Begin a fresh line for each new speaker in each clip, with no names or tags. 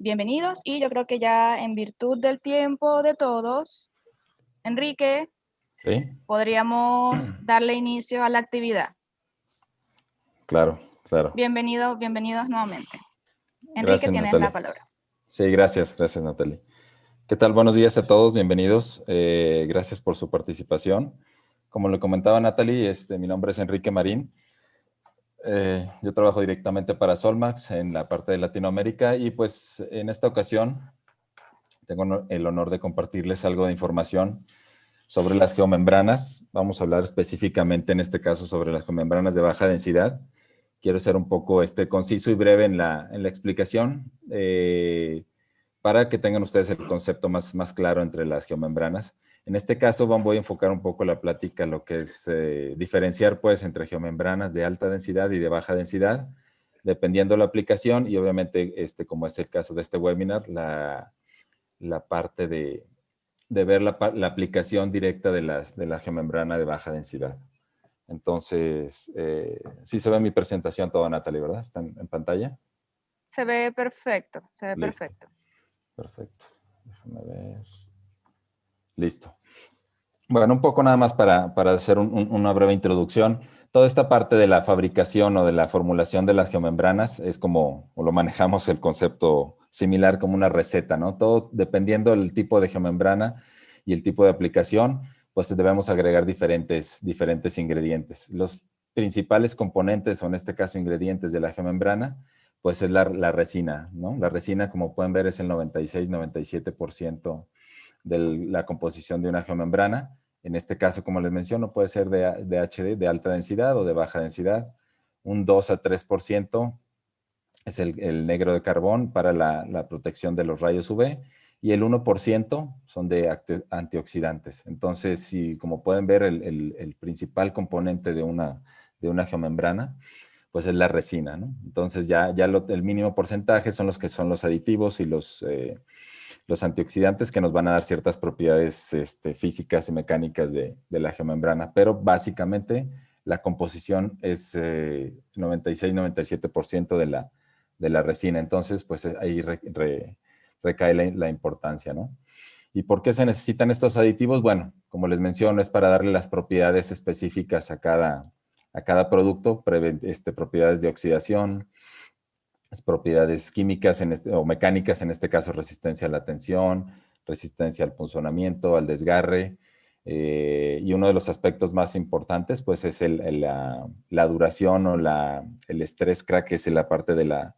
bienvenidos y yo creo que ya en virtud del tiempo de todos, Enrique,
Sí,
podríamos darle inicio a la actividad.
claro, claro.
Bienvenidos nuevamente. Enrique,
Gracias,
tienes la
Natalia.
palabra.
Sí, gracias, Natalia. ¿Qué tal? Buenos días a todos, bienvenidos. Gracias por su participación. Como le comentaba Natalie, mi nombre es Enrique Marín. Yo trabajo directamente para Solmax en la parte de Latinoamérica y pues en esta ocasión tengo el honor de compartirles algo de información sobre las geomembranas. Vamos a hablar específicamente en este caso sobre las geomembranas de baja densidad. Quiero ser un poco conciso y breve en la explicación para que tengan ustedes el concepto más claro entre las geomembranas. En este caso voy a enfocar un poco la plática, lo que es diferenciar pues entre geomembranas de alta densidad y de baja densidad, dependiendo la aplicación y obviamente como es el caso de este webinar, la parte de ver la aplicación directa de la geomembrana de baja densidad. Entonces, sí se ve mi presentación toda, Natalie, ¿verdad? ¿Está en pantalla?
Se ve perfecto, se ve
Listo.
perfecto.
Perfecto. Déjame ver. Listo. Bueno, un poco nada más para hacer una breve introducción. Toda esta parte de la fabricación o de la formulación de las geomembranas es como, o lo manejamos el concepto similar como una receta, ¿no? Todo dependiendo del tipo de geomembrana y el tipo de aplicación, pues debemos agregar diferentes ingredientes. Los principales componentes, o en este caso ingredientes de la geomembrana, pues es la resina, ¿no? La resina, como pueden ver, es el 96-97% de la composición de una geomembrana. En este caso, como les menciono, puede ser de HD, de alta densidad o de baja densidad. Un 2 a 3% es el negro de carbón para la protección de los rayos UV y el 1% son de antioxidantes. Entonces, si como pueden ver, el principal componente de una geomembrana, pues es la resina, ¿no? Entonces, el mínimo porcentaje son los aditivos y los antioxidantes que nos van a dar ciertas propiedades físicas y mecánicas de la geomembrana, pero básicamente la composición es 96-97% de la resina. Entonces, pues ahí recae la importancia, ¿no? ¿Y por qué se necesitan estos aditivos? Bueno, como les menciono, es para darle las propiedades específicas a cada producto, propiedades de oxidación, propiedades químicas o mecánicas, en este caso resistencia a la tensión, resistencia al punzonamiento, al desgarre, y uno de los aspectos más importantes pues es la duración o el estrés crack, que es la parte de la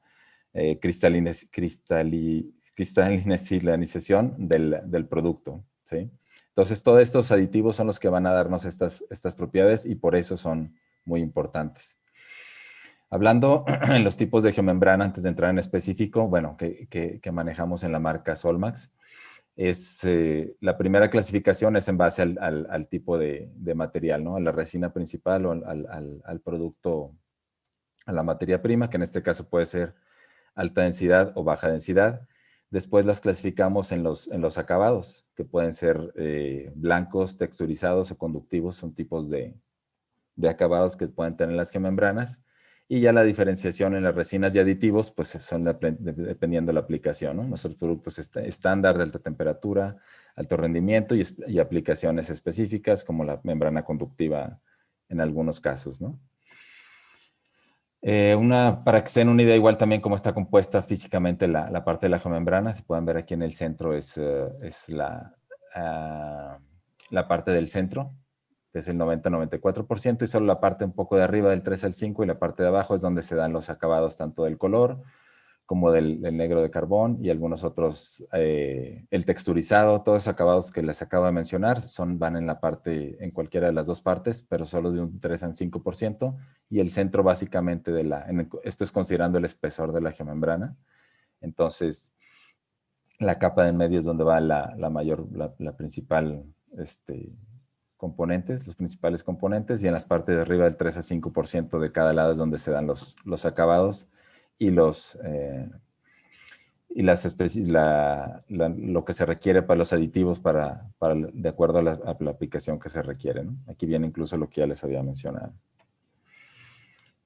cristalinización del producto, ¿sí? Entonces todos estos aditivos son los que van a darnos estas propiedades y por eso son muy importantes. Hablando en los tipos de geomembrana, antes de entrar en específico, bueno, que manejamos en la marca Solmax, la primera clasificación es en base al tipo de material, ¿no? A la resina principal o al producto, a la materia prima, que en este caso puede ser alta densidad o baja densidad. Después las clasificamos en los acabados, que pueden ser blancos, texturizados o conductivos, son tipos de acabados que pueden tener las geomembranas. Y ya la diferenciación en las resinas y aditivos, pues son dependiendo de la aplicación, ¿no? Nuestros productos estándar de alta temperatura, alto rendimiento y aplicaciones específicas como la membrana conductiva en algunos casos, ¿no? Para que se den una idea igual también cómo está compuesta físicamente la parte de la geomembrana, si pueden ver aquí en el centro es la parte del centro, que es el 90-94%, y solo la parte un poco de arriba del 3 al 5 y la parte de abajo es donde se dan los acabados tanto del color como del negro de carbón y algunos otros, el texturizado, todos esos acabados que les acabo de mencionar van en cualquiera de las dos partes, pero solo de un 3 al 5%, y el centro básicamente esto es considerando el espesor de la geomembrana. Entonces, la capa de en medio es donde va la principal componentes, los principales componentes, y en las partes de arriba del 3 a 5% de cada lado es donde se dan los acabados y lo que se requiere para los aditivos de acuerdo a la aplicación que se requiere, ¿no? Aquí viene incluso lo que ya les había mencionado.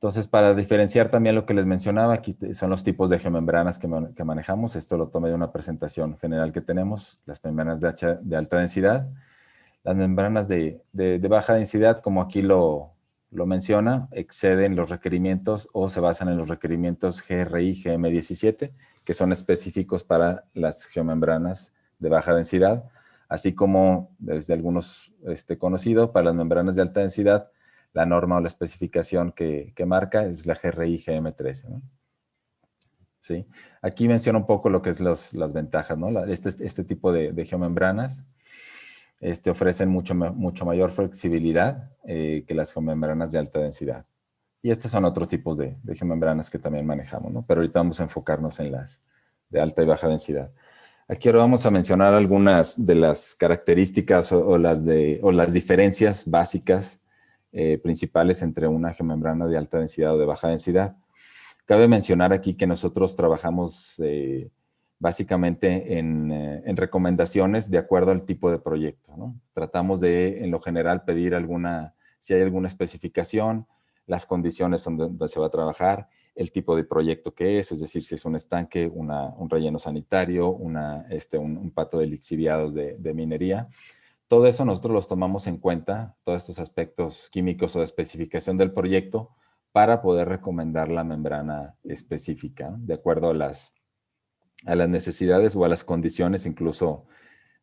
Entonces, para diferenciar también lo que les mencionaba, aquí son los tipos de geomembranas que manejamos. Esto lo tomé de una presentación general que tenemos, las membranas de alta densidad. Las membranas de baja densidad, como aquí lo menciona, exceden los requerimientos o se basan en los requerimientos GRI GM17, que son específicos para las geomembranas de baja densidad, así como desde algunos conocido, para las membranas de alta densidad, la norma o la especificación que marca es la GRI GM13, ¿no? ¿Sí? Aquí menciona un poco lo que es las ventajas, ¿no? Este tipo de geomembranas ofrecen mucho mayor flexibilidad que las geomembranas de alta densidad. Y estos son otros tipos de geomembranas que también manejamos, ¿no? Pero ahorita vamos a enfocarnos en las de alta y baja densidad. Aquí ahora vamos a mencionar algunas de las características o las diferencias básicas principales entre una geomembrana de alta densidad o de baja densidad. Cabe mencionar aquí que nosotros trabajamos básicamente en recomendaciones de acuerdo al tipo de proyecto, ¿no? Tratamos de, en lo general, pedir si hay alguna especificación, las condiciones donde se va a trabajar, el tipo de proyecto que es decir, si es un estanque, un relleno sanitario, un pato de lixiviados de minería. Todo eso nosotros los tomamos en cuenta, todos estos aspectos químicos o de especificación del proyecto, para poder recomendar la membrana específica, ¿no? De acuerdo a las necesidades o a las condiciones incluso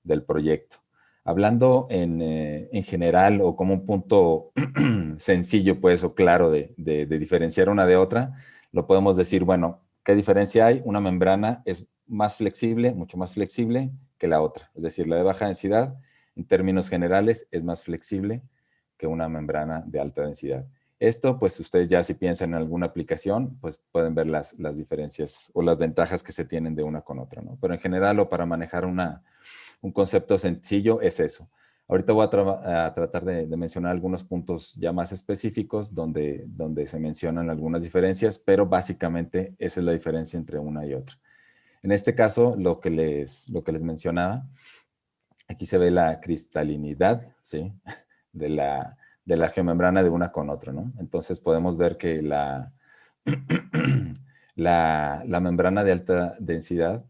del proyecto. Hablando en general o como un punto sencillo, pues, o claro de diferenciar una de otra, lo podemos decir, bueno, ¿qué diferencia hay? Una membrana es más flexible, mucho más flexible que la otra. Es decir, la de baja densidad, en términos generales, es más flexible que una membrana de alta densidad. Esto, pues, ustedes ya si piensan en alguna aplicación, pues pueden ver las diferencias o las ventajas que se tienen de una con otra, ¿no? Pero en general, o para manejar un concepto sencillo, es eso. Ahorita voy a tratar de mencionar algunos puntos ya más específicos donde se mencionan algunas diferencias, pero básicamente esa es la diferencia entre una y otra. En este caso, lo que les mencionaba, aquí se ve la cristalinidad, ¿sí? de la geomembrana de una con otra, ¿no? Entonces podemos ver que la membrana de alta densidad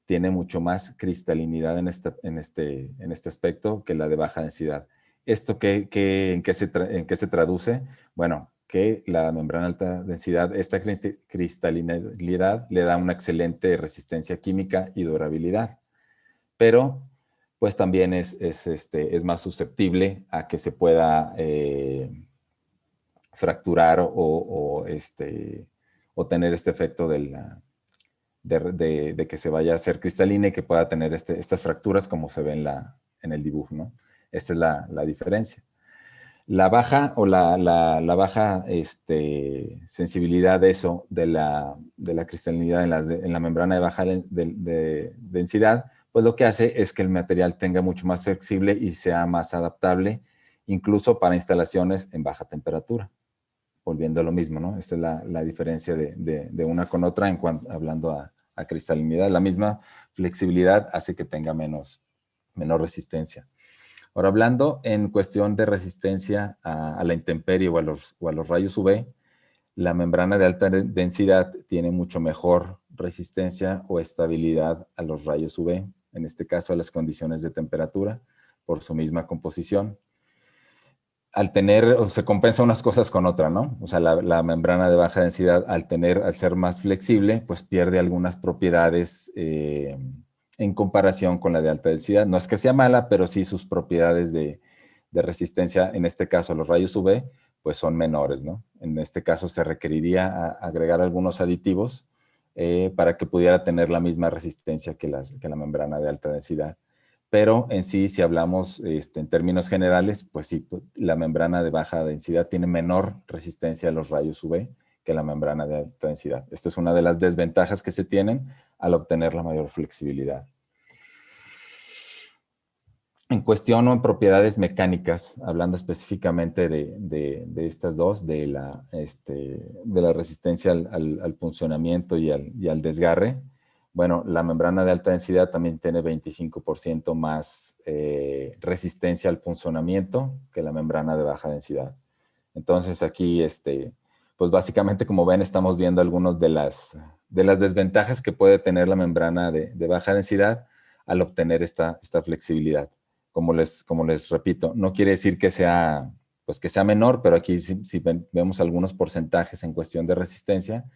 tiene mucho más cristalinidad en este aspecto que la de baja densidad. ¿Esto en qué se traduce? Bueno, que la membrana de alta densidad, esta cristalinidad le da una excelente resistencia química y durabilidad, pero pues también es más susceptible a que se pueda fracturar o tener este efecto de que se vaya a hacer cristalina y que pueda tener estas fracturas como se ve en el dibujo, ¿no? Esta es la diferencia. La baja o la baja sensibilidad de la cristalinidad en la membrana de baja densidad, pues lo que hace es que el material tenga mucho más flexible y sea más adaptable, incluso para instalaciones en baja temperatura. Volviendo a lo mismo, ¿no? Esta es la diferencia de una con otra hablando a cristalinidad. La misma flexibilidad hace que tenga menor resistencia. Ahora, hablando en cuestión de resistencia a la intemperie o a los rayos UV, la membrana de alta densidad tiene mucho mejor resistencia o estabilidad a los rayos UV, en este caso a las condiciones de temperatura, por su misma composición. Se compensa unas cosas con otras, ¿no? O sea, la membrana de baja densidad, al ser más flexible, pues pierde algunas propiedades en comparación con la de alta densidad. No es que sea mala, pero sí sus propiedades de resistencia, en este caso los rayos UV, pues son menores, ¿no? En este caso se requeriría agregar algunos aditivos para que pudiera tener la misma resistencia que la membrana de alta densidad. Pero en sí, si hablamos en términos generales, pues sí, la membrana de baja densidad tiene menor resistencia a los rayos UV que la membrana de alta densidad. Esta es una de las desventajas que se tienen al obtener la mayor flexibilidad. En cuestión o en propiedades mecánicas, hablando específicamente de estas dos, de la resistencia al puncionamiento y al desgarre, bueno, la membrana de alta densidad también tiene 25% más resistencia al punzonamiento que la membrana de baja densidad. Entonces aquí, pues básicamente, como ven, estamos viendo algunas de las desventajas que puede tener la membrana de baja densidad al obtener esta flexibilidad. Como les repito, no quiere decir que sea, pues que sea menor, pero aquí si vemos algunos porcentajes en cuestión de resistencia,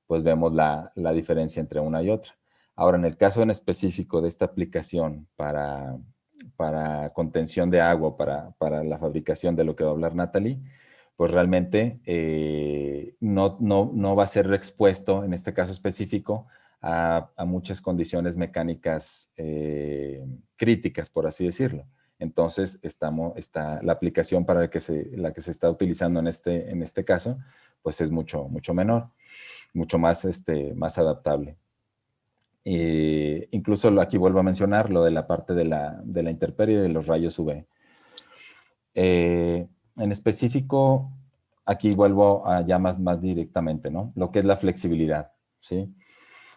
pues vemos la diferencia entre una y otra. Ahora, en el caso en específico de esta aplicación para contención de agua, para la fabricación de lo que va a hablar Natalie, pues realmente no va a ser expuesto, en este caso específico, a muchas condiciones mecánicas críticas, por así decirlo. Entonces, la aplicación para la que se está utilizando en este caso, pues es mucho menor, mucho más adaptable. Incluso aquí vuelvo a mencionar lo de la parte de la intemperie y de los rayos UV. En específico, aquí vuelvo a ya más directamente, ¿no? Lo que es la flexibilidad, ¿sí?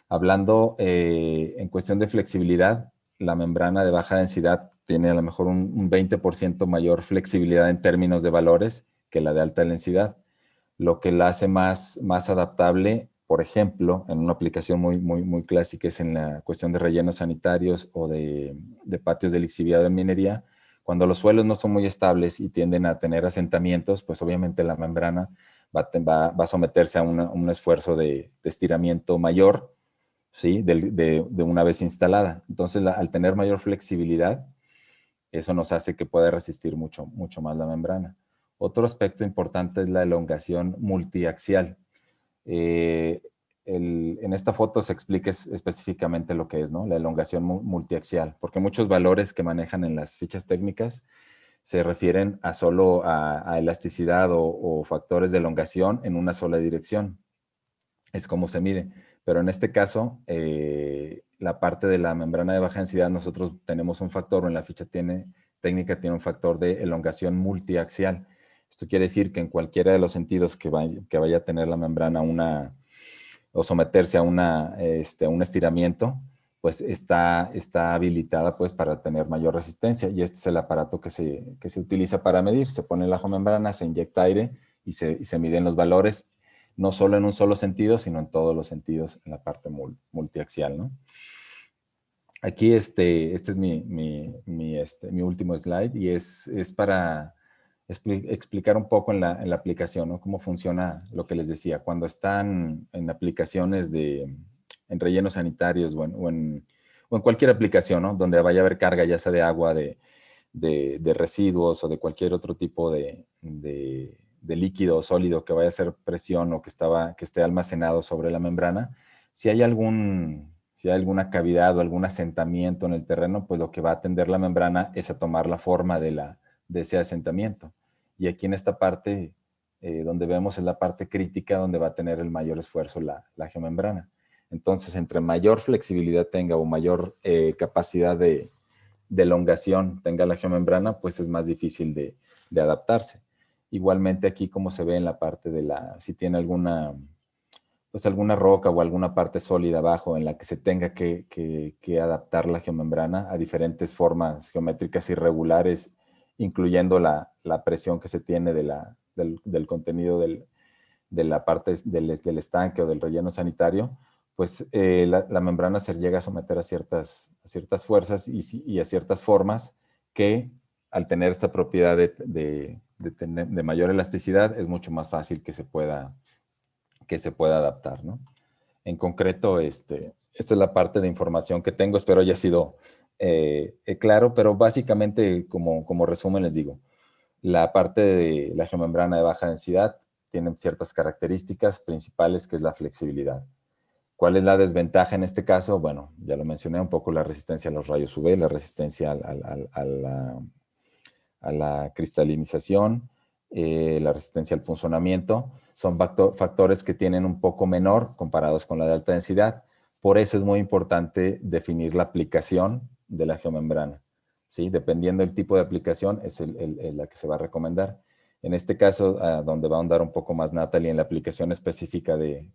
Hablando en cuestión de flexibilidad, la membrana de baja densidad tiene a lo mejor un 20% mayor flexibilidad en términos de valores que la de alta densidad, lo que la hace más adaptable, por ejemplo, en una aplicación muy clásica es en la cuestión de rellenos sanitarios o de patios de lixiviado en minería. Cuando los suelos no son muy estables y tienden a tener asentamientos, pues obviamente la membrana va a someterse a un esfuerzo de estiramiento mayor, ¿sí? de una vez instalada. Entonces, al tener mayor flexibilidad, eso nos hace que pueda resistir mucho más la membrana. Otro aspecto importante es la elongación multiaxial. En esta foto se explica específicamente lo que es, ¿no? La elongación multiaxial, porque muchos valores que manejan en las fichas técnicas se refieren a solo a elasticidad o factores de elongación en una sola dirección. Es como se mide. Pero en este caso, la parte de la membrana de baja densidad, nosotros tenemos un factor, o en la ficha técnica tiene un factor de elongación multiaxial. Esto quiere decir que en cualquiera de los sentidos que vaya a tener la membrana o someterse a un estiramiento, pues está habilitada pues para tener mayor resistencia. Y este es el aparato que se utiliza para medir. Se pone la membrana, se inyecta aire y se miden los valores, no solo en un solo sentido, sino en todos los sentidos en la parte multiaxial, ¿no? Aquí este es mi último slide y es para explicar un poco en la aplicación, ¿no? Cómo funciona lo que les decía. Cuando están en aplicaciones en rellenos sanitarios o en cualquier aplicación, ¿no? Donde vaya a haber carga, ya sea de agua, de residuos o de cualquier otro tipo de líquido o sólido que vaya a hacer presión o que esté almacenado sobre la membrana, si hay alguna cavidad o algún asentamiento en el terreno, pues lo que va a tender la membrana es a tomar la forma de ese asentamiento. Y aquí en esta parte, donde vemos es la parte crítica donde va a tener el mayor esfuerzo la geomembrana. Entonces, entre mayor flexibilidad tenga o mayor capacidad de elongación tenga la geomembrana, pues es más difícil de adaptarse. Igualmente aquí, como se ve en la parte si tiene alguna roca o alguna parte sólida abajo en la que se tenga que adaptar la geomembrana a diferentes formas geométricas irregulares, incluyendo la presión que se tiene del contenido de la parte del estanque o del relleno sanitario, pues la membrana se llega a someter a ciertas fuerzas y a ciertas formas que al tener esta propiedad de mayor elasticidad es mucho más fácil que se pueda adaptar, ¿no? En concreto, esta es la parte de información que tengo. Espero haya sido claro, pero básicamente, como resumen, les digo, la parte de la geomembrana de baja densidad tiene ciertas características principales, que es la flexibilidad. ¿Cuál es la desventaja en este caso? Bueno, ya lo mencioné un poco, la resistencia a los rayos UV, la resistencia a la cristalinización, la resistencia al funcionamiento. Son factores que tienen un poco menor comparados con la de alta densidad. Por eso es muy importante definir la aplicación de la geomembrana, ¿sí? Dependiendo del tipo de aplicación es la que se va a recomendar. En este caso, donde va a ahondar un poco más Natalie en la aplicación específica de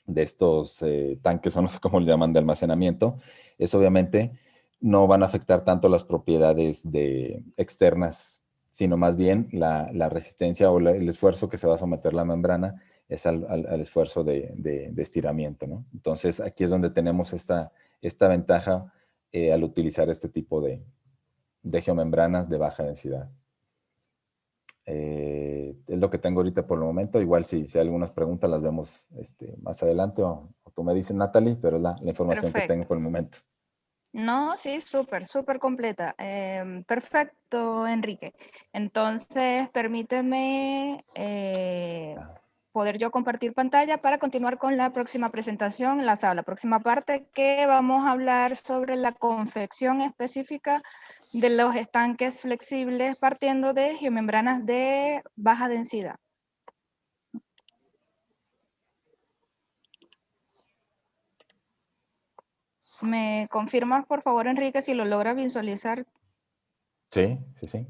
estos tanques, o no sé cómo le llaman, de almacenamiento, es obviamente no van a afectar tanto las propiedades externas, sino más bien la resistencia o el esfuerzo que se va a someter la membrana es al esfuerzo de estiramiento, ¿no? Entonces, aquí es donde tenemos esta ventaja al utilizar este tipo de geomembranas de baja densidad. Es lo que tengo ahorita por el momento. Igual si hay algunas preguntas las vemos más adelante o tú me dices, Natalie, pero es la información que tengo
Perfecto.
por el momento.
No, sí, súper, súper completa. Perfecto, Enrique. Entonces, permíteme poder yo compartir pantalla para continuar con la próxima presentación, la próxima parte, que vamos a hablar sobre la confección específica de los estanques flexibles partiendo de geomembranas de baja densidad. ¿Me confirmas, por favor, Enrique, si lo logra visualizar?
Sí, sí, sí.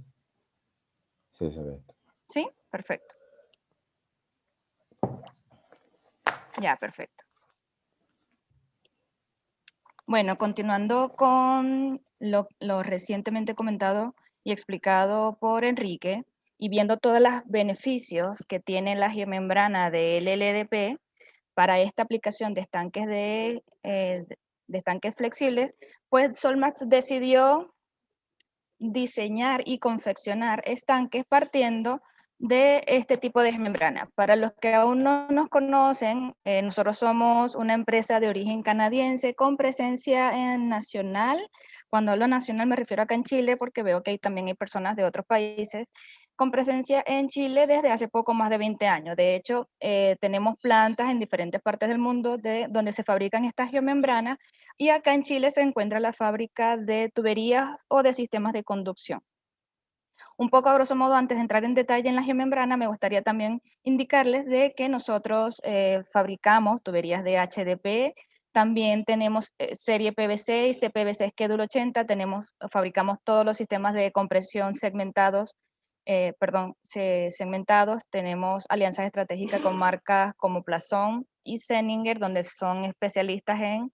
Sí, se ve.
Sí, perfecto. Ya, perfecto. Bueno, continuando con lo recientemente comentado y explicado por Enrique, y viendo todos los beneficios que tiene la geomembrana de LLDP para esta aplicación de estanques de estanques flexibles, pues Solmax decidió diseñar y confeccionar estanques partiendo de este tipo de membrana. Para los que aún no nos conocen, nosotros somos una empresa de origen canadiense con presencia en nacional. Cuando hablo nacional me refiero acá en Chile porque veo que también hay personas de otros países con presencia en Chile desde hace poco más de 20 años. De hecho, tenemos plantas en diferentes partes del mundo donde se fabrican estas geomembranas y acá en Chile se encuentra la fábrica de tuberías o de sistemas de conducción. Un poco a grosso modo, antes de entrar en detalle en la geomembrana, me gustaría también indicarles de que nosotros fabricamos tuberías de HDP, también tenemos serie PVC y CPVC Schedule 80, fabricamos todos los sistemas de compresión segmentados, segmentados, tenemos alianzas estratégicas con marcas como Plazón y Zeninger, donde son especialistas en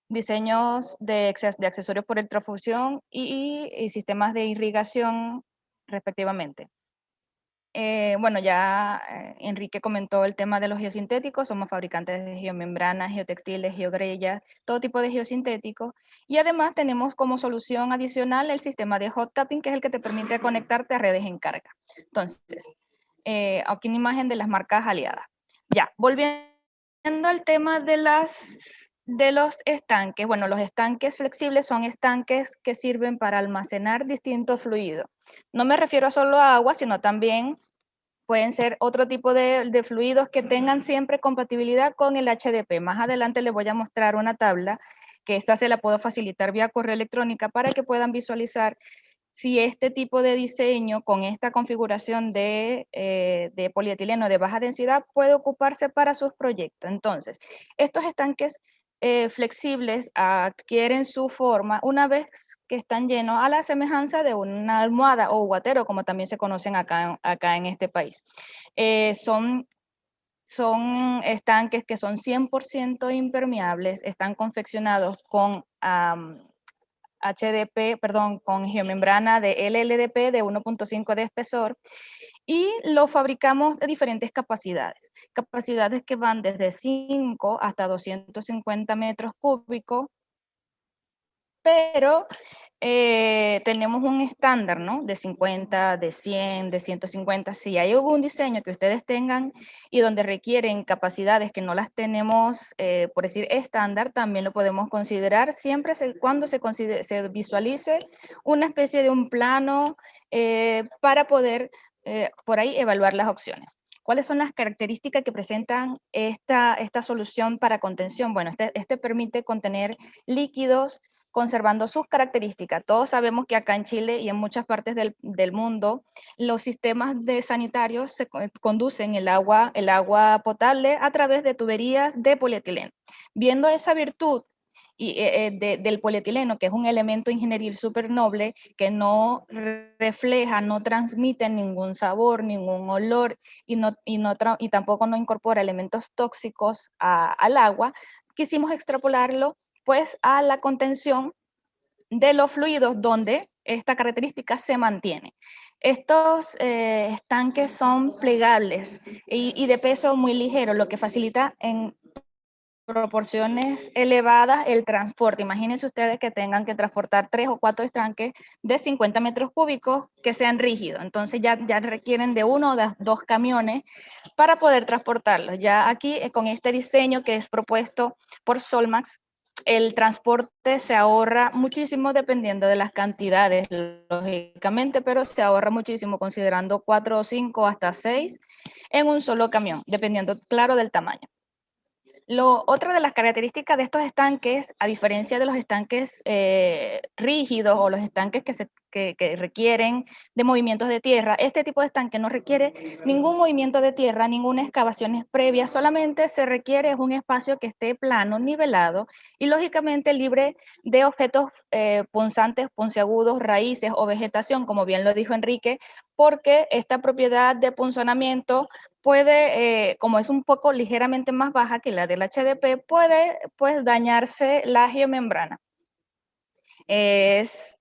diseños de accesorios por electrofusión y sistemas de irrigación respectivamente. Bueno, ya Enrique comentó el tema de los geosintéticos, somos fabricantes de geomembranas, geotextiles, geogrellas, todo tipo de geosintéticos, y además tenemos como solución adicional el sistema de hot tapping, que es el que te permite conectarte a redes en carga. Entonces, aquí una imagen de las marcas aliadas. Ya, volviendo al tema de los estanques, bueno, los estanques flexibles son estanques que sirven para almacenar distintos fluidos. No me refiero solo a agua, sino también pueden ser otro tipo de fluidos que tengan siempre compatibilidad con el HDP. Más adelante les voy a mostrar una tabla que esta se la puedo facilitar vía correo electrónica para que puedan visualizar si este tipo de diseño con esta configuración de polietileno de baja densidad puede ocuparse para sus proyectos. Entonces, estos estanques flexibles adquieren su forma una vez que están llenos a la semejanza de una almohada o guatero, como también se conocen acá en este país. Son estanques que son 100% impermeables, están confeccionados con con geomembrana de LLDP de 1.5 de espesor y lo fabricamos de diferentes capacidades que van desde 5 hasta 250 metros cúbicos, pero tenemos un estándar, ¿no? De 50, de 100, de 150. Si hay algún diseño que ustedes tengan y donde requieren capacidades que no las tenemos, por decir estándar, también lo podemos considerar siempre cuando se visualice una especie de un plano para poder por ahí evaluar las opciones. ¿Cuáles son las características que presentan esta solución para contención? Bueno, este permite contener líquidos conservando sus características. Todos sabemos que acá en Chile y en muchas partes del mundo, los sistemas sanitarios se conducen el agua potable a través de tuberías de polietileno. Viendo esa virtud del polietileno, que es un elemento ingenieril súper noble, que no refleja, no transmite ningún sabor, ningún olor y tampoco no incorpora elementos tóxicos al agua, quisimos extrapolarlo pues a la contención de los fluidos donde esta característica se mantiene. Estos estanques son plegables y de peso muy ligero, lo que facilita en proporciones elevadas el transporte. Imagínense ustedes que tengan que transportar 3 o 4 estanques de 50 metros cúbicos que sean rígidos. Entonces ya requieren de 1 o de 2 camiones para poder transportarlos. Ya aquí con este diseño que es propuesto por Solmax, el transporte se ahorra muchísimo dependiendo de las cantidades, lógicamente, pero se ahorra muchísimo considerando 4 o 5 hasta 6 en un solo camión, dependiendo, claro, del tamaño. Otra de las características de estos estanques, a diferencia de los estanques rígidos o los estanques que requieren de movimientos de tierra, este tipo de estanque no requiere ningún movimiento de tierra, ninguna excavación previa, solamente se requiere un espacio que esté plano, nivelado y lógicamente libre de objetos punzantes, puntiagudos, raíces o vegetación, como bien lo dijo Enrique, porque esta propiedad de punzonamiento puede, como es un poco ligeramente más baja que la del HDP, puede pues dañarse la geomembrana. Es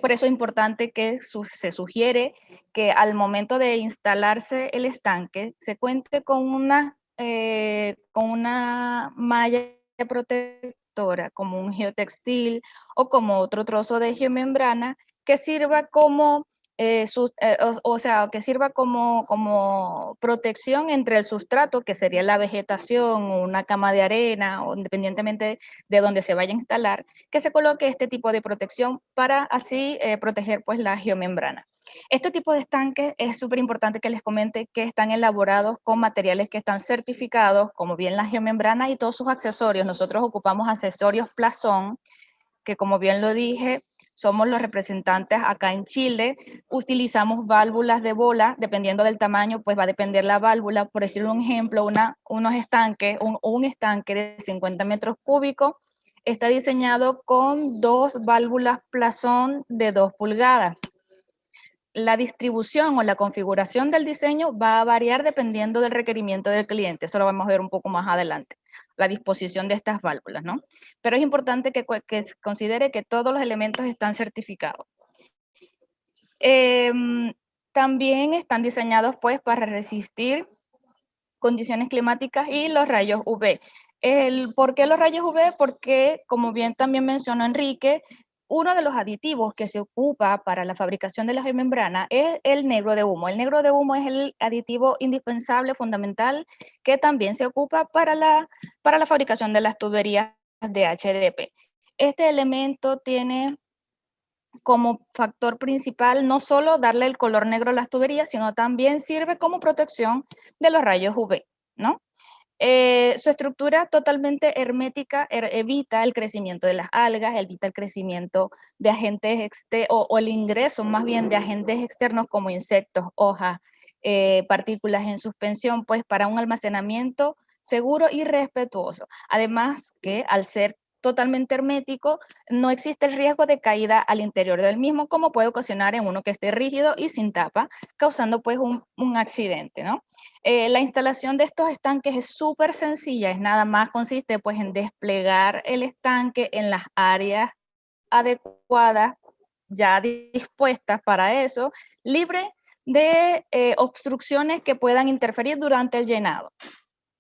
por eso importante que se sugiere que al momento de instalarse el estanque se cuente con una malla protectora, como un geotextil o como otro trozo de geomembrana que sirva como o sea, que sirva como protección entre el sustrato, que sería la vegetación o una cama de arena, o independientemente de donde se vaya a instalar, que se coloque este tipo de protección para así proteger pues la geomembrana. Este tipo de estanques es súper importante que les comente que están elaborados con materiales que están certificados, como bien la geomembrana y todos sus accesorios. Nosotros ocupamos accesorios Plazón, que como bien lo dije, somos los representantes acá en Chile. Utilizamos válvulas de bola, dependiendo del tamaño, pues va a depender la válvula. Por decir un ejemplo, unos estanques, un estanque de 50 metros cúbicos está diseñado con 2 válvulas Plazón de 2 pulgadas. La distribución o la configuración del diseño va a variar dependiendo del requerimiento del cliente. Eso lo vamos a ver un poco más adelante, la disposición de estas válvulas, ¿no? Pero es importante que considere que todos los elementos están certificados. También están diseñados pues para resistir condiciones climáticas y los rayos UV. ¿Por qué los rayos UV? Porque, como bien también mencionó Enrique, uno de los aditivos que se ocupa para la fabricación de la geomembrana es el negro de humo. El negro de humo es el aditivo indispensable, fundamental, que también se ocupa para la fabricación de las tuberías de HDP. Este elemento tiene como factor principal no solo darle el color negro a las tuberías, sino también sirve como protección de los rayos UV, ¿no? Su estructura totalmente hermética evita el crecimiento de las algas, evita el crecimiento de agentes o el ingreso más bien de agentes externos como insectos, hojas, partículas en suspensión, pues para un almacenamiento seguro y respetuoso. Además que al ser totalmente hermético, no existe el riesgo de caída al interior del mismo, como puede ocasionar en uno que esté rígido y sin tapa, causando pues un accidente, ¿no? La instalación de estos estanques es súper sencilla, es nada más consiste pues en desplegar el estanque en las áreas adecuadas, ya dispuestas para eso, libre de obstrucciones que puedan interferir durante el llenado.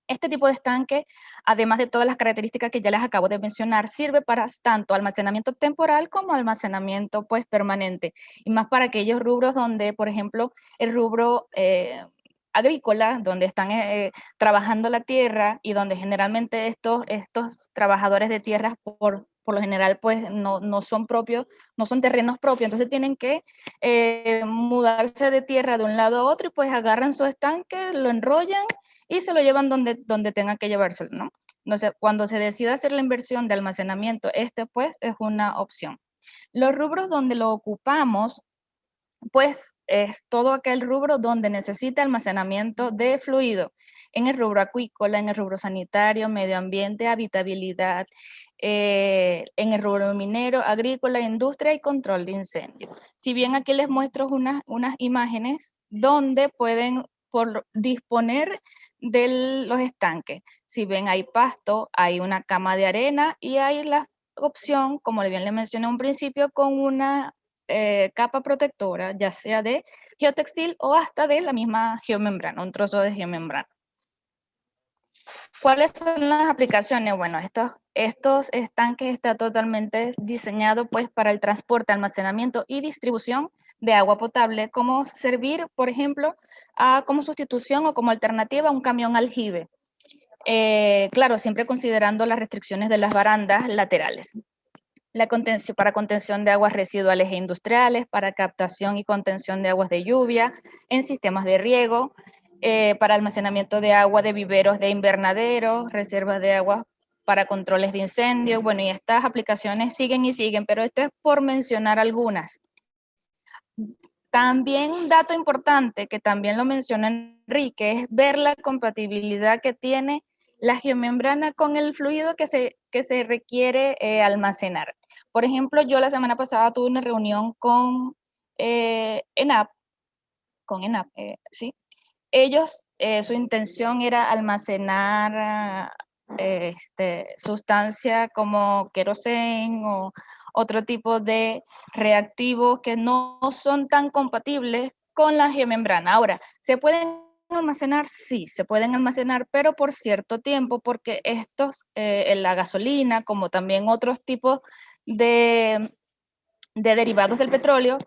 Este tipo de estanque, además de todas las características que ya les acabo de mencionar, sirve para tanto almacenamiento temporal como almacenamiento pues permanente, y más para aquellos rubros donde, por ejemplo, el rubro agrícola, donde están trabajando la tierra y donde generalmente estos trabajadores de tierras por lo general pues no son propios, no son terrenos propios, entonces tienen que mudarse de tierra de un lado a otro y pues agarran su estanque, lo enrollan y se lo llevan donde tengan que llevárselo, ¿no? Entonces, cuando se decida hacer la inversión de almacenamiento, pues es una opción. Los rubros donde lo ocupamos, pues es todo aquel rubro donde necesita almacenamiento de fluido, en el rubro acuícola, en el rubro sanitario, medio ambiente, habitabilidad, en el rubro minero, agrícola, industria y control de incendios. Si bien aquí les muestro unas imágenes donde pueden disponer de los estanques. Si ven, hay pasto, hay una cama de arena y hay opción, como bien le mencioné a un principio, con una capa protectora, ya sea de geotextil o hasta de la misma geomembrana, un trozo de geomembrana. ¿Cuáles son las aplicaciones? Bueno, estos estanques están totalmente diseñados pues para el transporte, almacenamiento y distribución de agua potable, como servir, por ejemplo, como sustitución o como alternativa a un camión aljibe. Claro, siempre considerando las restricciones de las barandas laterales. Para contención de aguas residuales e industriales, para captación y contención de aguas de lluvia en sistemas de riego, para almacenamiento de agua de viveros de invernaderos, reservas de agua para controles de incendios. Bueno, y estas aplicaciones siguen y siguen, pero esto es por mencionar algunas. También un dato importante que también lo mencionó Enrique es ver la compatibilidad que tiene la geomembrana con el fluido que se requiere almacenar. Por ejemplo, yo la semana pasada tuve una reunión con ENAP, ¿sí? Ellos, su intención era almacenar sustancia como queroseno o otro tipo de reactivos que no son tan compatibles con la geomembrana. Ahora, ¿se pueden almacenar? Sí, se pueden almacenar, pero por cierto tiempo, porque la gasolina, como también otros tipos de derivados del petróleo,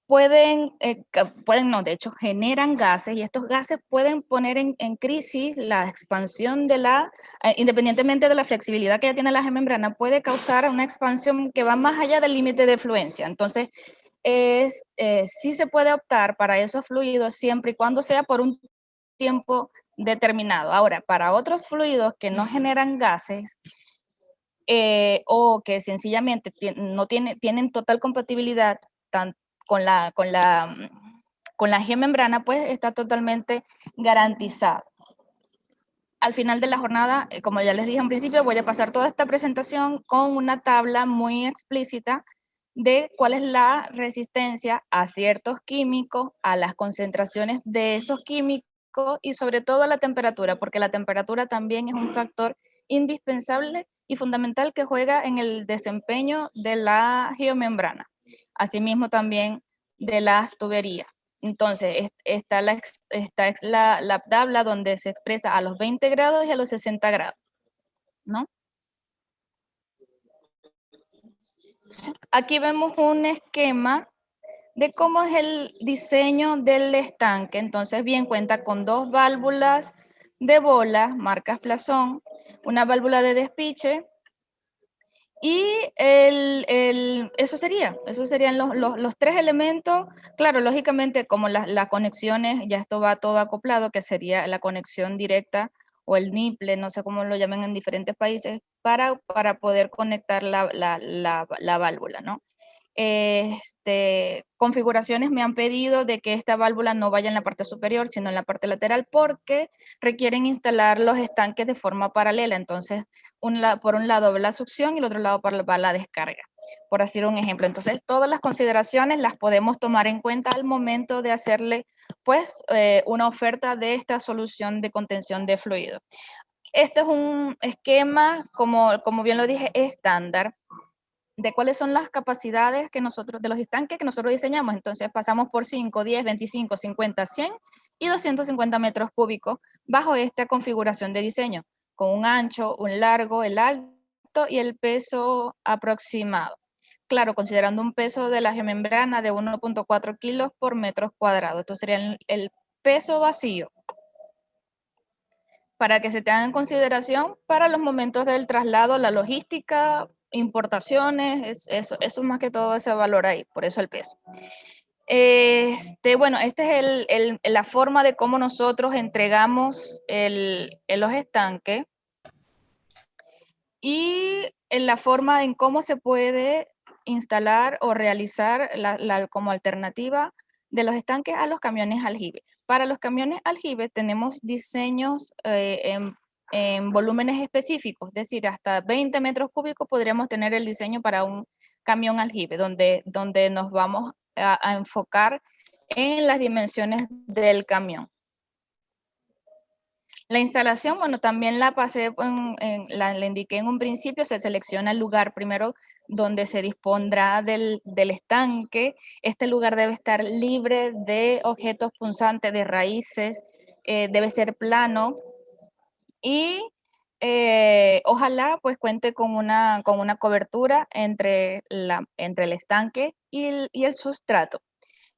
no, de hecho, generan gases y estos gases pueden poner en crisis la expansión independientemente de la flexibilidad que ya tiene la membrana, puede causar una expansión que va más allá del límite de fluencia. Entonces, sí se puede optar para esos fluidos siempre y cuando sea por un tiempo determinado. Ahora, para otros fluidos que no generan gases, o que sencillamente no tienen total compatibilidad con la geomembrana, pues está totalmente garantizado. Al final de la jornada, como ya les dije en principio, voy a pasar toda esta presentación con una tabla muy explícita de cuál es la resistencia a ciertos químicos, a las concentraciones de esos químicos y sobre todo a la temperatura, porque la temperatura también es un factor indispensable y fundamental que juega en el desempeño de la geomembrana, asimismo también de las tuberías. Entonces, está la tabla donde se expresa a los 20 grados y a los 60 grados, ¿no? Aquí vemos un esquema de cómo es el diseño del estanque. Entonces, bien, cuenta con 2 válvulas de bola, marcas Plazón, una válvula de despiche, y esos serían los 3 elementos. Claro, lógicamente, como las conexiones, ya esto va todo acoplado, que sería la conexión directa o el NIPLE, no sé cómo lo llaman en diferentes países, para poder conectar la válvula, ¿no? Configuraciones me han pedido de que esta válvula no vaya en la parte superior, sino en la parte lateral, porque requieren instalar los estanques de forma paralela. Entonces, por un lado va la succión y el otro lado va la descarga, por hacer un ejemplo. Entonces, todas las consideraciones las podemos tomar en cuenta al momento de hacerle, pues, una oferta de esta solución de contención de fluido. Este es un esquema, como bien lo dije, estándar, de cuáles son las capacidades de los estanques que nosotros diseñamos. Entonces pasamos por 5, 10, 25, 50, 100 y 250 metros cúbicos bajo esta configuración de diseño, con un ancho, un largo, el alto y el peso aproximado. Claro, considerando un peso de la geomembrana de 1.4 kilos por metro cuadrado. Esto sería el peso vacío, para que se tengan en consideración para los momentos del traslado, la logística, importaciones, eso más que todo se valora ahí, por eso el peso. Bueno, esta es la forma de cómo nosotros entregamos los estanques y la forma en cómo se puede instalar o realizar como alternativa de los estanques a los camiones aljibe. Para los camiones aljibe tenemos diseños en volúmenes específicos, es decir, hasta 20 metros cúbicos podríamos tener el diseño para un camión aljibe, donde nos vamos a enfocar en las dimensiones del camión. La instalación, bueno, también la pasé, la indiqué en un principio, se selecciona el lugar primero donde se dispondrá del estanque. Este lugar debe estar libre de objetos punzantes, de raíces, debe ser plano y ojalá pues cuente con una cobertura entre el estanque y el sustrato.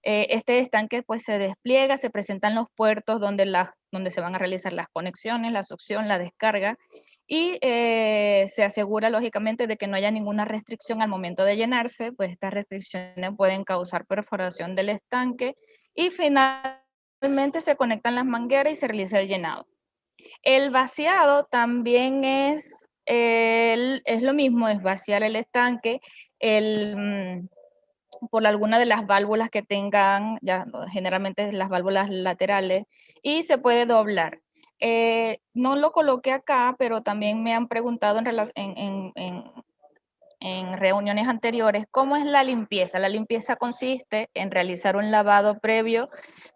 Este estanque pues se despliega, se presentan los puertos donde se van a realizar las conexiones, la succión, la descarga y se asegura lógicamente de que no haya ninguna restricción al momento de llenarse, pues estas restricciones pueden causar perforación del estanque y finalmente se conectan las mangueras y se realiza el llenado. El vaciado también es lo mismo, es vaciar el estanque, por alguna de las válvulas que tengan, ya generalmente las válvulas laterales, y se puede doblar. No lo coloqué acá, pero también me han preguntado en reuniones anteriores cómo es la limpieza. La limpieza consiste en realizar un lavado previo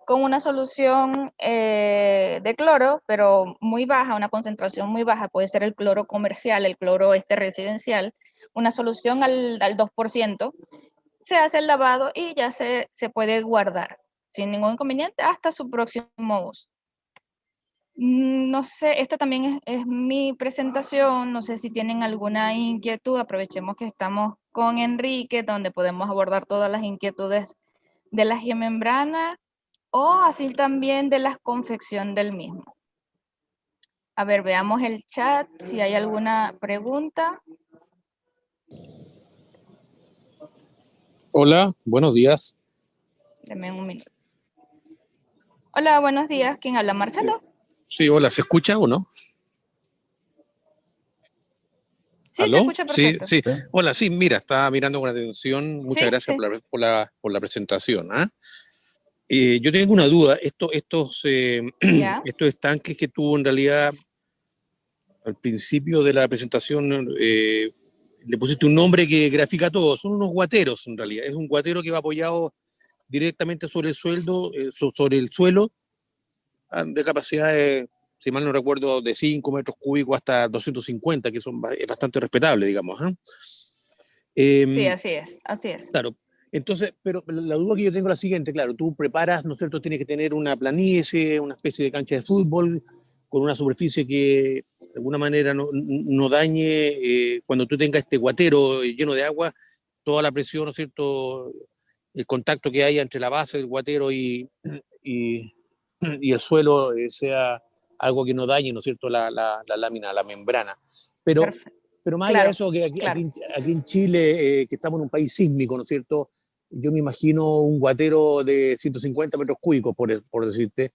con una solución de cloro, pero muy baja, una concentración muy baja, puede ser el cloro comercial, el cloro residencial, una solución al 2%, se hace el lavado y ya se puede guardar sin ningún inconveniente hasta su próximo uso. No sé, esta también es mi presentación, no sé si tienen alguna inquietud, aprovechemos que estamos con Enrique, donde podemos abordar todas las inquietudes de la geomembrana o así también de la confección del mismo. A ver, veamos el chat, si hay alguna pregunta.
Hola, buenos días.
Deme un minuto. Hola, buenos días. ¿Quién habla? ¿Marcelo?
Sí, hola, ¿se escucha o no?
Sí, se
¿Aló?
escucha
Sí,
perfecto.
sí. Hola, sí, mira, estaba mirando con atención. Muchas
Sí,
gracias
sí.
por la presentación. ¿Ah? Yo tengo una duda.
¿Ya?
Estos estanques que tuvo en realidad al principio de la presentación, le pusiste un nombre que grafica todo. Son unos guateros en realidad. Es un guatero que va apoyado directamente sobre sobre el suelo, de capacidad de, si mal no recuerdo, de 5 metros cúbicos hasta 250, que es bastante respetable, digamos. ¿Eh?
Sí,
Eh,
así es, así es.
claro, entonces, pero la duda que yo tengo es la siguiente, claro, tú preparas, ¿no es cierto? Tienes que tener una planicie, una especie de cancha de fútbol, con una superficie que de alguna manera no dañe, cuando tú tengas este guatero lleno de agua, toda la presión, ¿no es cierto? El contacto que haya entre la base del guatero y, y el suelo, sea algo que no dañe, ¿no es cierto?, la lámina, la membrana. Pero,
Perfecto.
pero más allá de
Claro,
eso, que
claro.
aquí en Chile, que estamos en un país sísmico, ¿no es cierto?, yo me imagino un guatero de 150 metros cúbicos, por decirte,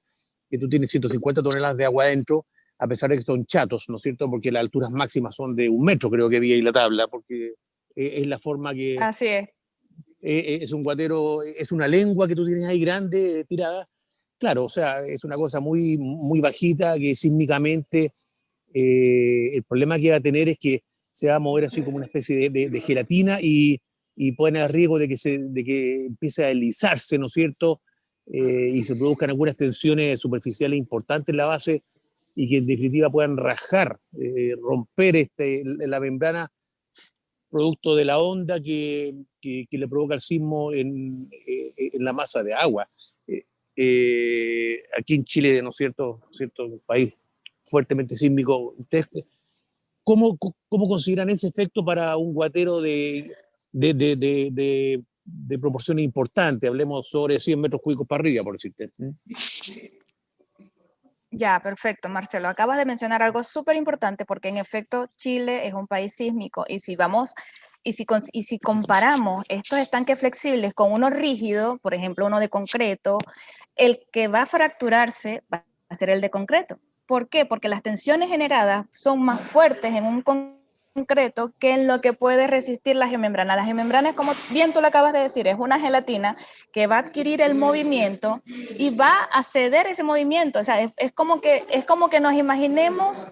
que tú tienes 150 toneladas de agua adentro, a pesar de que son chatos, ¿no es cierto?, porque las alturas máximas son de 1 metro, creo que vi ahí la tabla, porque es la forma que
Así es.
es un guatero, es una lengua que tú tienes ahí grande, tirada. Claro, o sea, es una cosa muy bajita que sísmicamente, el problema que va a tener es que se va a mover así como una especie de gelatina y pone a riesgo de que empiece a deslizarse, ¿no es cierto? Y se produzcan algunas tensiones superficiales importantes en la base y que en definitiva puedan rajar, romper la membrana producto de la onda que le provoca el sismo en la masa de agua. Aquí en Chile, ¿no es cierto? ¿No es cierto? Un país fuertemente sísmico. ¿Ustedes cómo consideran ese efecto para un guatero de proporciones importantes? Hablemos sobre 100 metros cúbicos para arriba, por decirte.
Ya, perfecto, Marcelo. Acabas de mencionar algo súper importante porque en efecto Chile es un país sísmico y si vamos y si comparamos estos estanques flexibles con uno rígido, por ejemplo uno de concreto, el que va a fracturarse va a ser el de concreto. ¿Por qué? Porque las tensiones generadas son más fuertes en un concreto que en lo que puede resistir la geomembrana. La geomembrana es, como bien tú lo acabas de decir, es una gelatina que va a adquirir el movimiento y va a ceder ese movimiento. O sea, es como que nos imaginemos,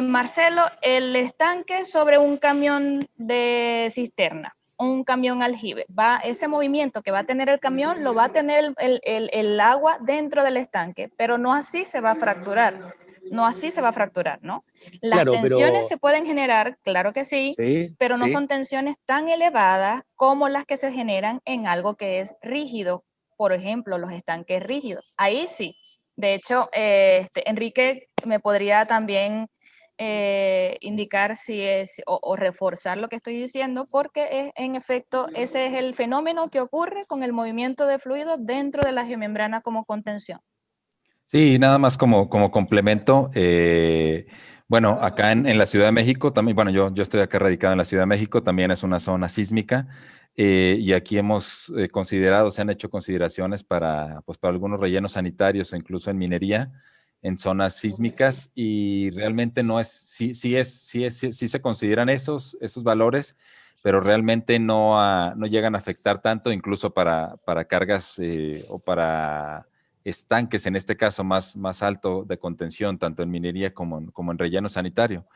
Marcelo, el estanque sobre un camión de cisterna. un camión aljibe. Ese movimiento que va a tener el camión lo va a tener el agua dentro del estanque, pero no así se va a fracturar. No así se va a fracturar, ¿no? Las
Claro,
tensiones
pero
se pueden generar, claro que sí,
sí,
pero no
sí.
son tensiones tan elevadas como las que se generan en algo que es rígido. Por ejemplo, los estanques rígidos. Ahí sí. De hecho, Enrique me podría también indicar si es, o reforzar lo que estoy diciendo, porque en efecto ese es el fenómeno que ocurre con el movimiento de fluido dentro de la geomembrana como contención.
Sí, nada más como complemento. Bueno, acá en la Ciudad de México también, bueno, yo estoy acá radicado en la Ciudad de México, también es una zona sísmica, y aquí hemos considerado, se han hecho consideraciones pues, para algunos rellenos sanitarios o incluso en minería en zonas sísmicas, y realmente no es, sí se consideran esos valores, pero realmente no llegan a afectar tanto, incluso para cargas o para estanques, en este caso más alto de contención, tanto en minería como en relleno sanitario.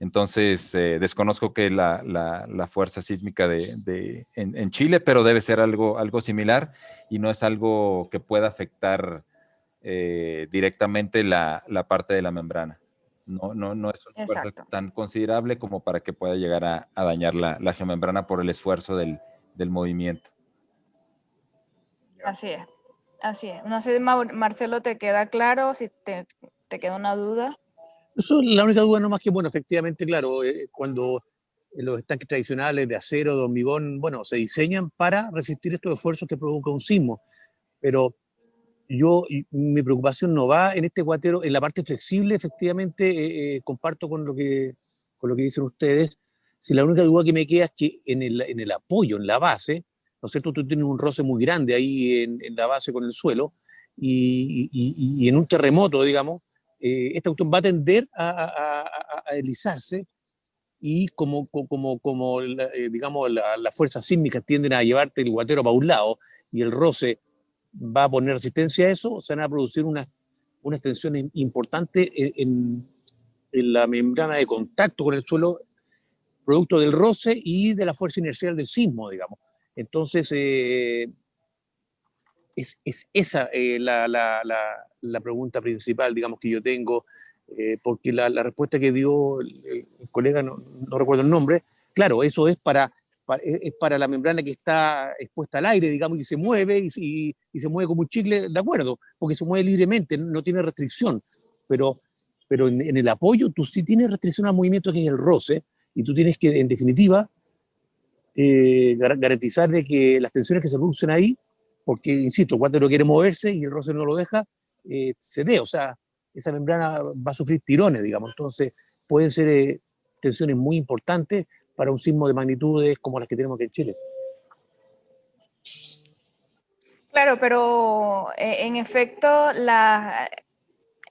Entonces, desconozco que la fuerza sísmica en Chile, pero debe ser algo similar y no es algo que pueda afectar directamente la parte de la membrana. No es una fuerza
Exacto.
tan considerable como para que pueda llegar a dañar la geomembrana por el esfuerzo del movimiento.
Así es. Así es. No sé, Marcelo, ¿te queda claro? Si te queda una duda.
Eso es la única duda, no más que, bueno, efectivamente, claro, cuando los estanques tradicionales de acero, de hormigón, bueno, se diseñan para resistir estos esfuerzos que provoca un sismo, pero mi preocupación no va en este guatero, en la parte flexible, efectivamente, comparto con lo que dicen ustedes. Si la única duda que me queda es que en el apoyo, en la base, ¿no es cierto? Tú tienes un roce muy grande ahí en la base con el suelo, y en un terremoto, digamos, esta cuestión va a tender a deslizarse, y digamos, las fuerzas sísmicas tienden a llevarte el guatero para un lado y el roce va a poner resistencia a eso, se van a producir unas tensiones importantes en la membrana de contacto con el suelo, producto del roce y de la fuerza inercial del sismo, digamos. Entonces, es esa la pregunta principal, digamos, que yo tengo, porque la respuesta que dio el colega, no recuerdo el nombre, claro, eso es para la membrana que está expuesta al aire, digamos, y se mueve, y se mueve como un chicle, de acuerdo, porque se mueve libremente, no tiene restricción, pero en el apoyo tú sí tienes restricción al movimiento, que es el roce, y tú tienes que, en definitiva, garantizar de que las tensiones que se producen ahí, porque, insisto, cuando no quiere moverse y el roce no lo deja, se dé, o sea, esa membrana va a sufrir tirones, digamos. Entonces, pueden ser tensiones muy importantes para un sismo de magnitudes como las que tenemos aquí en Chile.
Claro, pero en efecto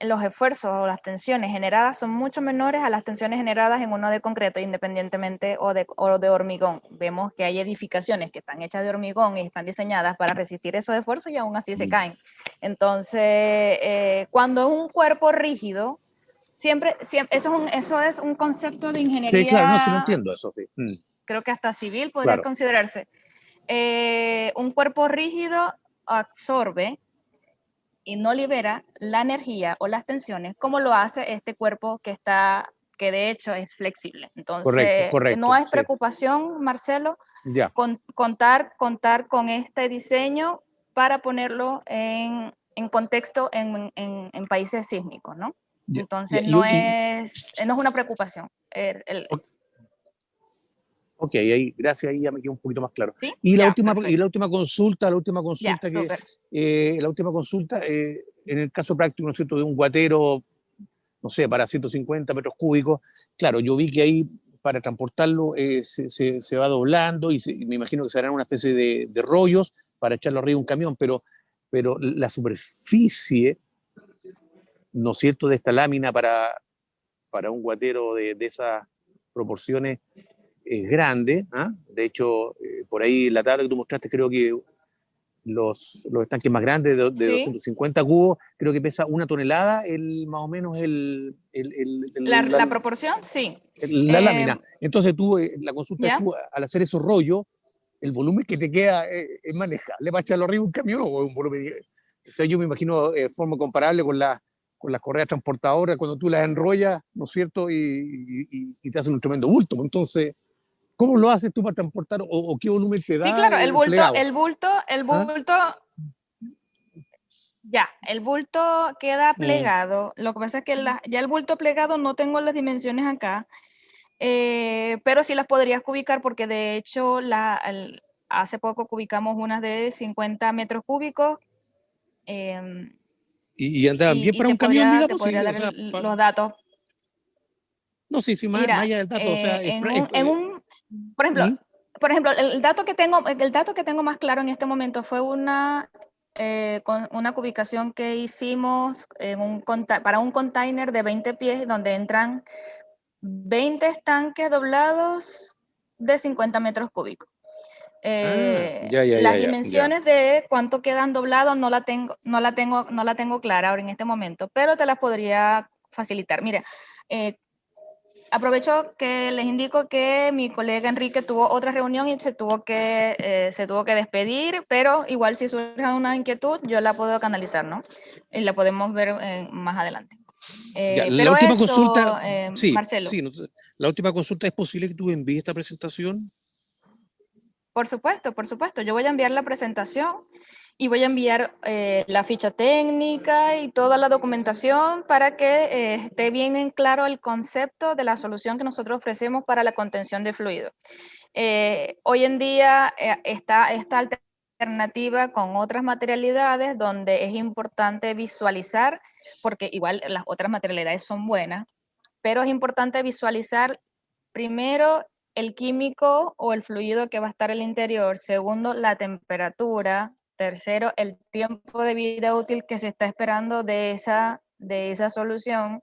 los esfuerzos o las tensiones generadas son mucho menores a las tensiones generadas en uno de concreto, independientemente o de hormigón. Vemos que hay edificaciones que están hechas de hormigón y están diseñadas para resistir esos esfuerzos y aún así se caen. Entonces, cuando es un cuerpo rígido, siempre eso es un concepto de ingeniería.
Sí, claro, no, sí lo entiendo eso. Sí.
Creo que hasta civil podría
Claro.
considerarse. Un cuerpo rígido absorbe y no libera la energía o las tensiones como lo hace este cuerpo que de hecho es flexible. Entonces,
Correcto,
no es
sí.
preocupación, Marcelo,
Ya.
contar con este diseño para ponerlo en contexto en países sísmicos, ¿no?
Ya,
Entonces,
ya.
no es una preocupación.
Ok, ahí, gracias, ahí ya me quedó un poquito más claro.
¿Sí?
Y
Ya,
la
perfecto.
última consulta,
Ya, súper.
En el caso práctico, ¿no es cierto?, de un guatero, no sé, para 150 metros cúbicos, claro, yo vi que ahí para transportarlo se va doblando, y me imagino que se harán una especie de rollos para echarlo arriba de un camión, pero la superficie, ¿no es cierto?, de esta lámina para un guatero de esas proporciones es grande, ¿ah? De hecho, por ahí la tabla que tú mostraste, creo que los estanques más grandes de
Sí.
250 cubos, creo que pesa 1 tonelada, más o menos
La proporción, sí.
la lámina. Entonces tú, la consulta es
¿Ya?
tú, al hacer esos rollos, el volumen que te queda es manejable para echarlo arriba un camión, o un volumen. O sea, yo me imagino forma comparable con las correas transportadoras, cuando tú las enrollas, ¿no es cierto? Y te hacen un tremendo bulto. Entonces, ¿cómo lo haces tú para transportar o qué volumen te
Sí,
da
claro, el bulto,
plegado?
el
¿Ah?
bulto, ya, el bulto queda
Mm.
plegado. Lo que pasa es que ya el bulto plegado no tengo las dimensiones acá, pero sí las podrías cubicar porque de hecho hace poco cubicamos unas de 50 metros cúbicos.
Y andaban bien
Y
para un camión,
te
digamos, sí,
podría
o
dar
sea,
los datos.
no sé si más
Mira,
allá del dato, o sea,
por ejemplo,
¿Mm?
el dato que tengo más claro en este momento fue con una cubicación que hicimos para un container de 20 pies donde entran 20 estanques doblados de 50 metros cúbicos.
Ya, ya, ya,
Las
ya, ya.
dimensiones de cuánto quedan doblados no la tengo clara ahora en este momento, pero te las podría facilitar. Mira, aprovecho que les indico que mi colega Enrique tuvo otra reunión y se tuvo que despedir, pero igual si surge una inquietud, yo la puedo canalizar, ¿no? Y la podemos ver más adelante.
Ya, la
Pero
última consulta,
eso,
sí,
Marcelo.
sí, la última consulta, ¿es posible que tú envíes esta presentación?
Por supuesto, por supuesto. Yo voy a enviar la presentación y voy a enviar la ficha técnica y toda la documentación para que esté bien en claro el concepto de la solución que nosotros ofrecemos para la contención de fluido. Hoy en día está esta alternativa con otras materialidades donde es importante visualizar, porque igual las otras materialidades son buenas, pero es importante visualizar primero el químico o el fluido que va a estar en el interior, segundo, la temperatura, tercero, el tiempo de vida útil que se está esperando de esa solución,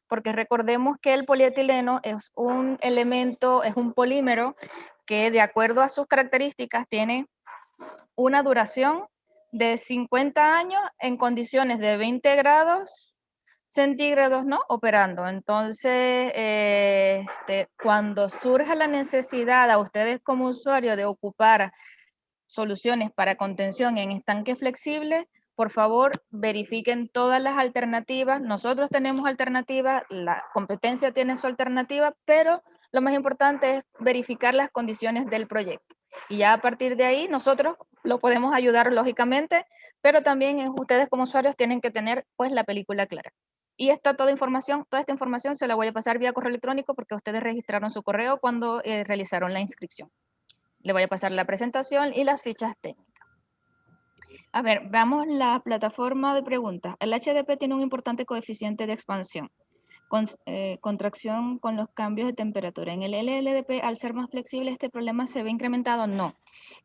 porque recordemos que el polietileno es un elemento, es un polímero que de acuerdo a sus características tiene una duración de 50 años en condiciones de 20 grados centígrados, ¿no? Operando. Entonces, cuando surja la necesidad a ustedes como usuarios de ocupar soluciones para contención en estanque flexible, por favor, verifiquen todas las alternativas. Nosotros tenemos alternativas, la competencia tiene su alternativa, pero lo más importante es verificar las condiciones del proyecto. Y ya a partir de ahí, nosotros lo podemos ayudar lógicamente, pero también ustedes como usuarios tienen que tener pues la película clara. Y toda esta información se la voy a pasar vía correo electrónico porque ustedes registraron su correo cuando realizaron la inscripción. Le voy a pasar la presentación y las fichas técnicas. A ver, veamos la plataforma de preguntas. El HDP tiene un importante coeficiente de expansión, contracción con los cambios de temperatura. En el LLDP, al ser más flexible, ¿este problema se ve incrementado? No.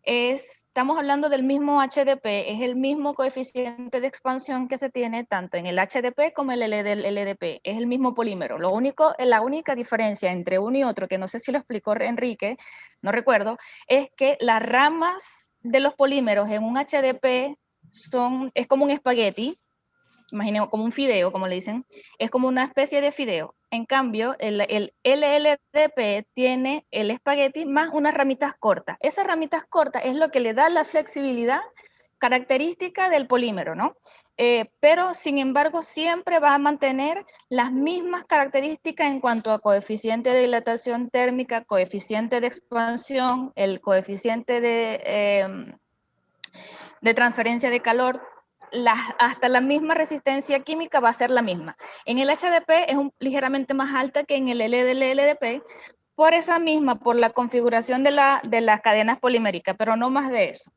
Estamos hablando del mismo HDP, es el mismo coeficiente de expansión que se tiene tanto en el HDP como en el LDP, es el mismo polímero. La única diferencia entre uno y otro, que no sé si lo explicó Enrique, no recuerdo, es que las ramas de los polímeros en un HDP es como un espagueti, imaginemos como un fideo, como le dicen, es como una especie de fideo. En cambio, el LLDP tiene el espagueti más unas ramitas cortas. Esas ramitas cortas es lo que le da la flexibilidad característica del polímero, ¿no? Pero, sin embargo, siempre va a mantener las mismas características en cuanto a coeficiente de dilatación térmica, coeficiente de expansión, el coeficiente de transferencia de calor, hasta la misma resistencia química va a ser la misma. En el HDP es ligeramente más alta que en el LDP, por la configuración de las cadenas poliméricas, pero no más de eso.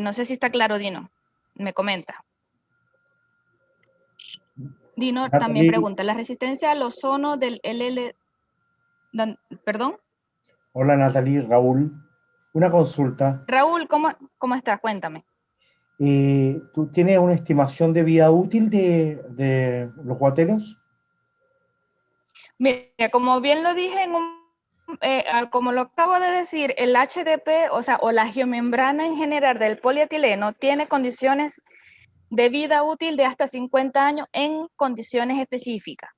No sé si está claro, Dino. Me comenta. Dino también pregunta, ¿la resistencia al ozono del ¿Perdón?
Hola Natalie, Raúl. Una consulta.
Raúl, ¿cómo estás? Cuéntame.
¿Tú tienes una estimación de vida útil de los guateros?
Mira, como bien lo dije como lo acabo de decir, el HDP, o la geomembrana en general del polietileno tiene condiciones de vida útil de hasta 50 años en condiciones específicas.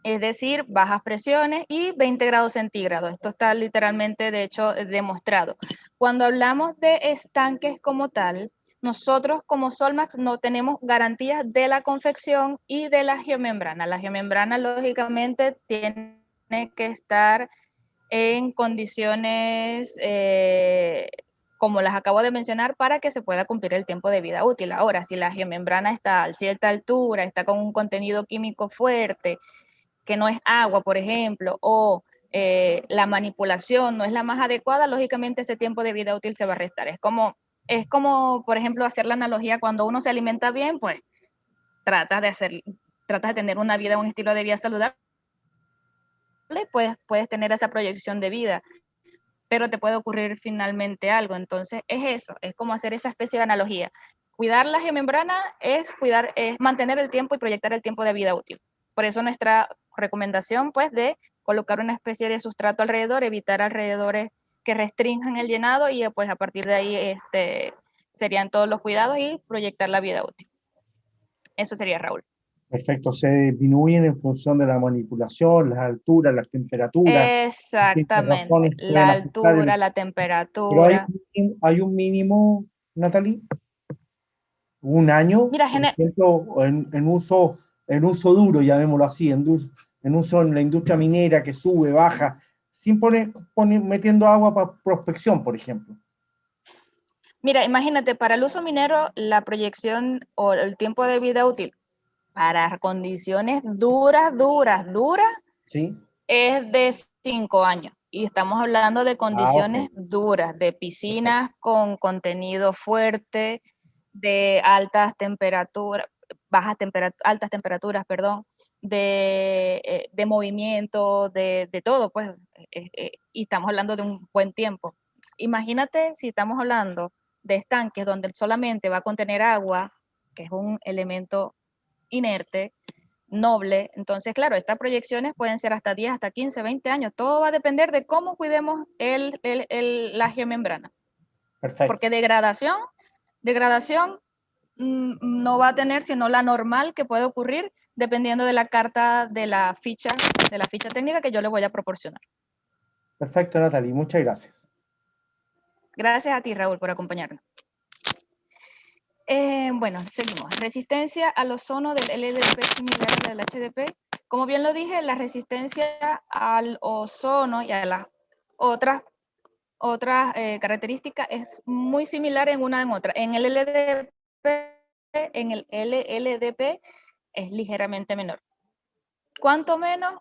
es decir, bajas presiones y 20 grados centígrados. Esto está literalmente, de hecho, demostrado. Cuando hablamos de estanques como tal, nosotros como Solmax no tenemos garantías de la confección y de la geomembrana. La geomembrana, lógicamente, tiene que estar en condiciones como las acabo de mencionar para que se pueda cumplir el tiempo de vida útil. Ahora, si la geomembrana está a cierta altura, está con un contenido químico fuerte, que no es agua, por ejemplo, o la manipulación no es la más adecuada, lógicamente ese tiempo de vida útil se va a restar. Es como, por ejemplo, hacer la analogía cuando uno se alimenta bien, pues tratas de tener una vida, un estilo de vida saludable, puedes tener esa proyección de vida, pero te puede ocurrir finalmente algo. Entonces es eso, es como hacer esa especie de analogía. Cuidar la geomembrana es mantener el tiempo y proyectar el tiempo de vida útil. Por eso nuestra recomendación, pues, de colocar una especie de sustrato alrededor, evitar alrededores que restrinjan el llenado y pues a partir de ahí serían todos los cuidados y proyectar la vida útil. Eso sería, Raúl.
Perfecto, se disminuyen en función de la manipulación, las alturas, las temperaturas. Distintas
Exactamente,
razones pueden
la
afectar
altura, la
pero
temperatura.
hay un mínimo, Natalie, un año,
Mira,
por ejemplo, en uso duro, llamémoslo así, en uso en la industria minera que sube, baja, sin metiendo agua para prospección, por ejemplo.
Mira, imagínate, para el uso minero, la proyección o el tiempo de vida útil para condiciones duras,
¿Sí?
es de 5 años. Y estamos hablando de condiciones
Ok.
duras, de piscinas
Perfecto.
con contenido fuerte, de altas temperaturas, altas temperaturas, perdón, de movimiento, de todo, pues, y estamos hablando de un buen tiempo. Imagínate si estamos hablando de estanques donde solamente va a contener agua, que es un elemento inerte, noble. Entonces, claro, estas proyecciones pueden ser hasta 10, hasta 15, 20 años. Todo va a depender de cómo cuidemos la geomembrana.
Perfecto.
Porque degradación no va a tener sino la normal que puede ocurrir dependiendo de la carta de la ficha técnica que yo le voy a proporcionar.
Perfecto, Natalie. Muchas gracias.
Gracias a ti, Raúl, por acompañarnos. Bueno, seguimos. Resistencia al ozono del LLDP similar a la del HDP. Como bien lo dije, la resistencia al ozono y a las otras características es muy similar en una en otra. En el LLDP es ligeramente menor. ¿Cuánto menos?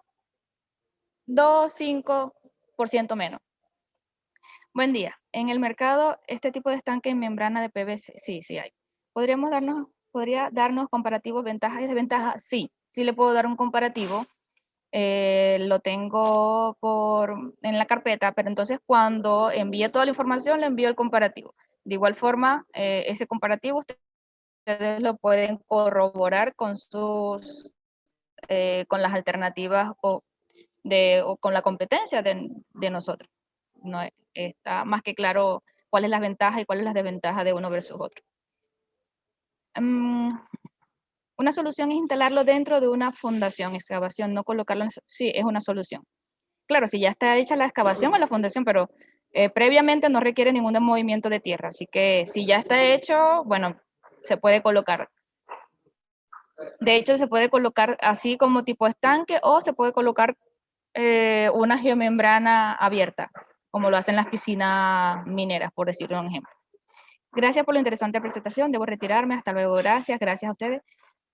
2-5% menos. Buen día. En el mercado, este tipo de estanque en membrana de PVC, sí hay. ¿Podría darnos comparativos, ventajas y desventajas? Sí le puedo dar un comparativo. Lo tengo en la carpeta, pero entonces cuando envíe toda la información, le envío el comparativo. De igual forma, ese comparativo ustedes lo pueden corroborar con con las alternativas o con la competencia de nosotros. No está más que claro cuál es la ventaja y cuál es la desventaja de uno versus otro. Una solución es instalarlo dentro de una fundación, excavación, no colocarlo sí, es una solución. Claro, si ya está hecha la excavación o la fundación, pero previamente no requiere ningún movimiento de tierra, así que si ya está hecho, bueno, se puede colocar. De hecho, se puede colocar así como tipo estanque o se puede colocar una geomembrana abierta, como lo hacen las piscinas mineras, por decirlo un ejemplo. Gracias por la interesante presentación, debo retirarme, hasta luego, gracias a ustedes.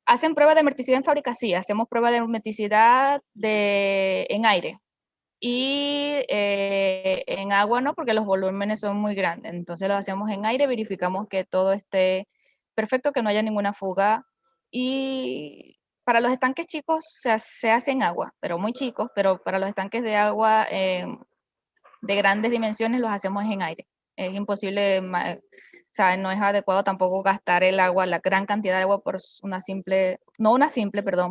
¿Hacen prueba de hermeticidad en fábrica? Sí, hacemos prueba de hermeticidad en aire. Y en agua no, porque los volúmenes son muy grandes. Entonces lo hacemos en aire, verificamos que todo esté perfecto, que no haya ninguna fuga. Y para los estanques chicos se hace en agua, pero muy chicos, pero para los estanques de agua de grandes dimensiones los hacemos en aire. Es imposible, o sea, no es adecuado tampoco gastar el agua, la gran cantidad de agua por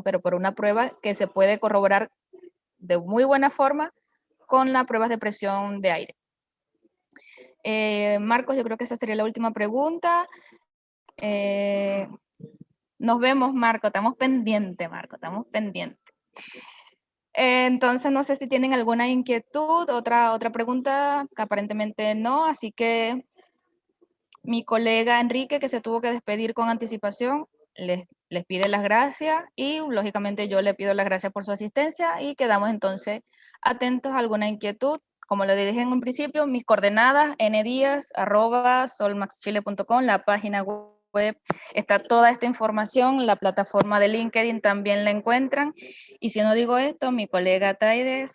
pero por una prueba que se puede corroborar de muy buena forma con las pruebas de presión de aire. Marcos, yo creo que esa sería la última pregunta. Nos vemos, Marco. Estamos pendientes, Marco. Estamos pendientes. Entonces, no sé si tienen alguna inquietud, otra pregunta, que aparentemente no, así que mi colega Enrique, que se tuvo que despedir con anticipación, les pide las gracias y lógicamente yo le pido las gracias por su asistencia y quedamos entonces atentos a alguna inquietud. Como lo dije en un principio, mis coordenadas, ndias@solmaxchile.com, la página web, está toda esta información, la plataforma de LinkedIn también la encuentran. Y si no digo esto, mi colega Taide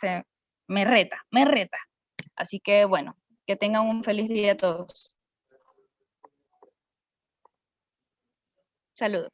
me reta. Así que bueno, que tengan un feliz día a todos. Saludos.